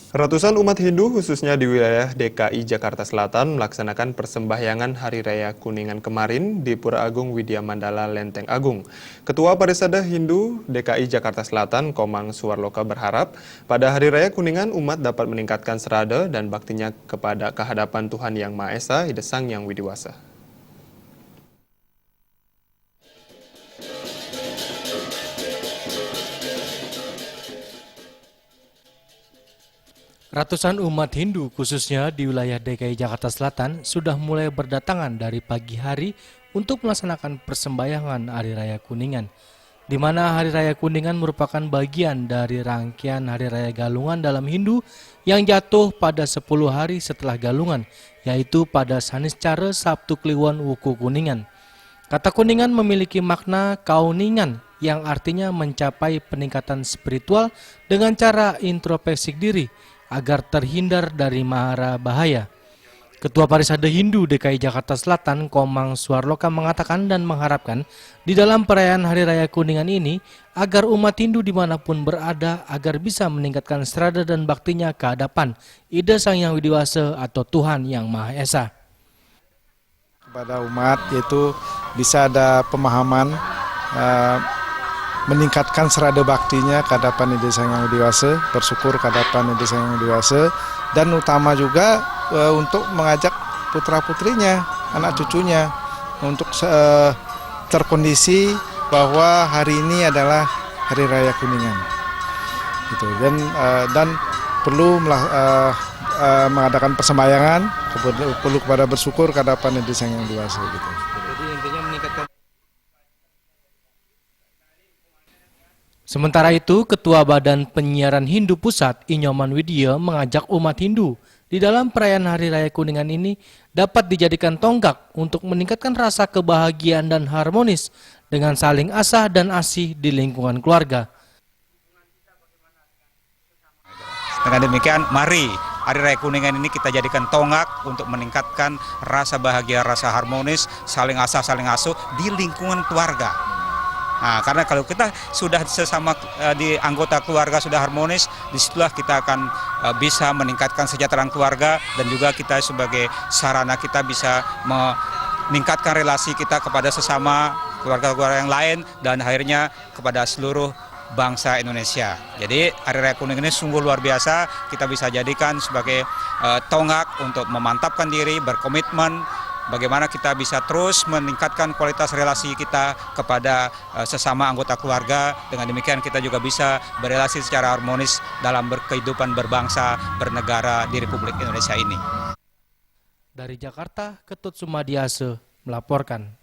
Ratusan umat Hindu khususnya di wilayah DKI Jakarta Selatan melaksanakan persembahyangan Hari Raya Kuningan kemarin di Pura Agung Widya Mandala Lenteng Agung. Ketua Parisada Hindu DKI Jakarta Selatan Komang Suwarloka berharap pada Hari Raya Kuningan umat dapat meningkatkan serada dan baktinya kepada kehadapan Tuhan Yang Maha Esa, Ida Sang Yang Widiwasa. Ratusan umat Hindu khususnya di wilayah DKI Jakarta Selatan sudah mulai berdatangan dari pagi hari untuk melaksanakan persembahyangan Hari Raya Kuningan, di mana Hari Raya Kuningan merupakan bagian dari rangkaian Hari Raya Galungan dalam Hindu yang jatuh pada 10 hari setelah Galungan, yaitu pada Saniscara Sabtu Kliwon Wuku Kuningan. Kata Kuningan memiliki makna kauningan yang artinya mencapai peningkatan spiritual dengan cara introspeksi diri agar terhindar dari mara bahaya. Ketua Parisada Hindu DKI Jakarta Selatan Komang Suwarloka mengatakan dan mengharapkan di dalam perayaan Hari Raya Kuningan ini agar umat Hindu dimanapun berada agar bisa meningkatkan serada dan baktinya ke hadapan Ida Sang Yang Widiwasa atau Tuhan Yang Maha Esa. Kepada umat yaitu bisa ada pemahaman meningkatkan serada baktinya ke hadapan Ida Sang Yang Widiwasa, bersyukur ke hadapan Ida Sang Yang Widiwasa, dan utama juga untuk mengajak putra-putrinya, anak cucunya untuk terkondisi bahwa hari ini adalah Hari Raya Kuningan. Gitu. Dan perlu mengadakan persembahyangan, perlu kepada bersyukur ke hadapan Ida Sang Yang Widiwasa. Gitu. Jadi intinya meningkatkan. Sementara itu, Ketua Badan Penyiaran Hindu Pusat Inyoman Widya mengajak umat Hindu di dalam perayaan Hari Raya Kuningan ini dapat dijadikan tonggak untuk meningkatkan rasa kebahagiaan dan harmonis dengan saling asah dan asih di lingkungan keluarga. Dengan demikian, mari Hari Raya Kuningan ini kita jadikan tonggak untuk meningkatkan rasa bahagia, rasa harmonis, saling asah, saling asuh di lingkungan keluarga. Nah, karena kalau kita sudah sesama di anggota keluarga sudah harmonis, disitulah kita akan bisa meningkatkan kesejahteraan keluarga dan juga kita sebagai sarana kita bisa meningkatkan relasi kita kepada sesama keluarga-keluarga yang lain dan akhirnya kepada seluruh bangsa Indonesia. Jadi Hari Raya Kuningan ini sungguh luar biasa, kita bisa jadikan sebagai tonggak untuk memantapkan diri, berkomitmen, bagaimana kita bisa terus meningkatkan kualitas relasi kita kepada sesama anggota keluarga. Dengan demikian kita juga bisa berrelasi secara harmonis dalam kehidupan berbangsa, bernegara di Republik Indonesia ini. Dari Jakarta, Ketut Sumadiase melaporkan.